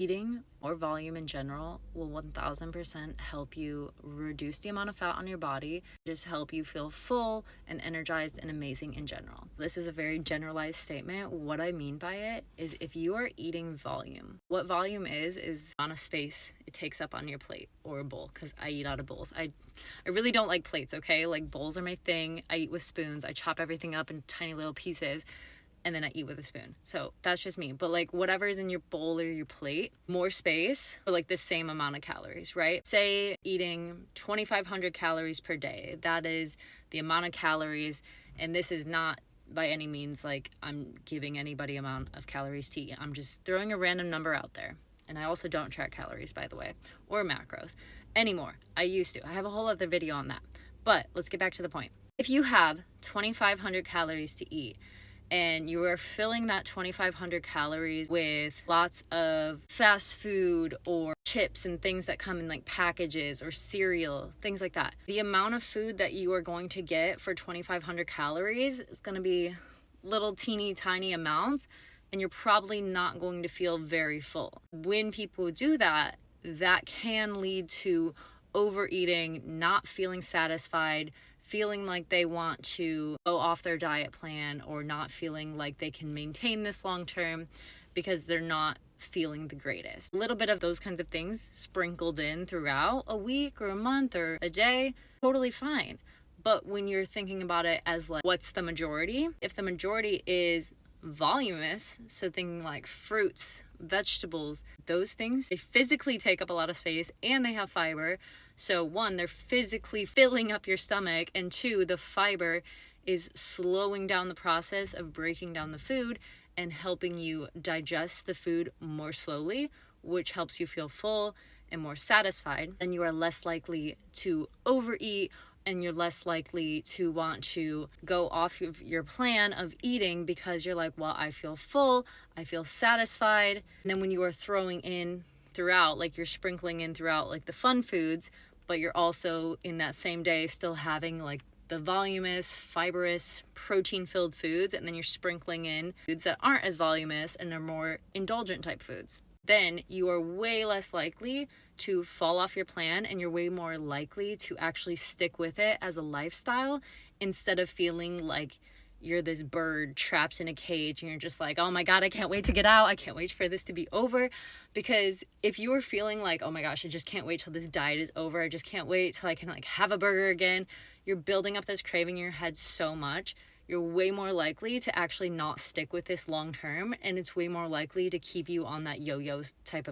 Eating more volume in general will 1000% help you reduce the amount of fat on your body, just help you feel full and energized and amazing in general. This is a very generalized statement. What I mean by it is if you are eating volume, what volume is the amount of space it takes up on your plate or a bowl, because I eat out of bowls. I really don't like plates, okay? Like bowls are my thing. I eat with spoons. I chop everything up in tiny little pieces and then I eat with a spoon. So that's just me. But like whatever is in your bowl or your plate, more space for like the same amount of calories, right? Say eating 2,500 calories per day. That is the amount of calories. And this is not by any means like I'm giving anybody amount of calories to eat. I'm just throwing a random number out there. And I also don't track calories, by the way, or macros anymore. I used to. I have a whole other video on that. But let's get back to the point. If you have 2,500 calories to eat, and you are filling that 2,500 calories with lots of fast food or chips and things that come in like packages or cereal, things like that. The amount of food that you are going to get for 2,500 calories is going to be little teeny tiny amounts, and you're probably not going to feel very full. When people do that, that can lead to overeating, not feeling satisfied, feeling like they want to go off their diet plan, or not feeling like they can maintain this long term because they're not feeling the greatest. A little bit of those kinds of things sprinkled in throughout a week or a month or a day, totally fine. But when you're thinking about it as like, what's the majority? If the majority is voluminous, so thinking like fruits, vegetables, those things, they physically take up a lot of space and they have fiber. So one, they're physically filling up your stomach, and two, the fiber is slowing down the process of breaking down the food and helping you digest the food more slowly, which helps you feel full and more satisfied. Then you are less likely to overeat, and you're less likely to want to go off of your plan of eating because you're like, well, I feel full, I feel satisfied. And then when you are throwing in throughout, like you're sprinkling in throughout like the fun foods, but you're also in that same day still having like the voluminous, fibrous, protein-filled foods, and then you're sprinkling in foods that aren't as voluminous and are more indulgent type foods, then you are way less likely to fall off your plan, and you're way more likely to actually stick with it as a lifestyle instead of feeling like you're this bird trapped in a cage and you're just like, oh my God, I can't wait to get out. I can't wait for this to be over. Because if you were feeling like, oh my gosh, I just can't wait till this diet is over, I just can't wait till I can like have a burger again, you're building up this craving in your head so much, you're way more likely to actually not stick with this long term, and it's way more likely to keep you on that yo-yo type of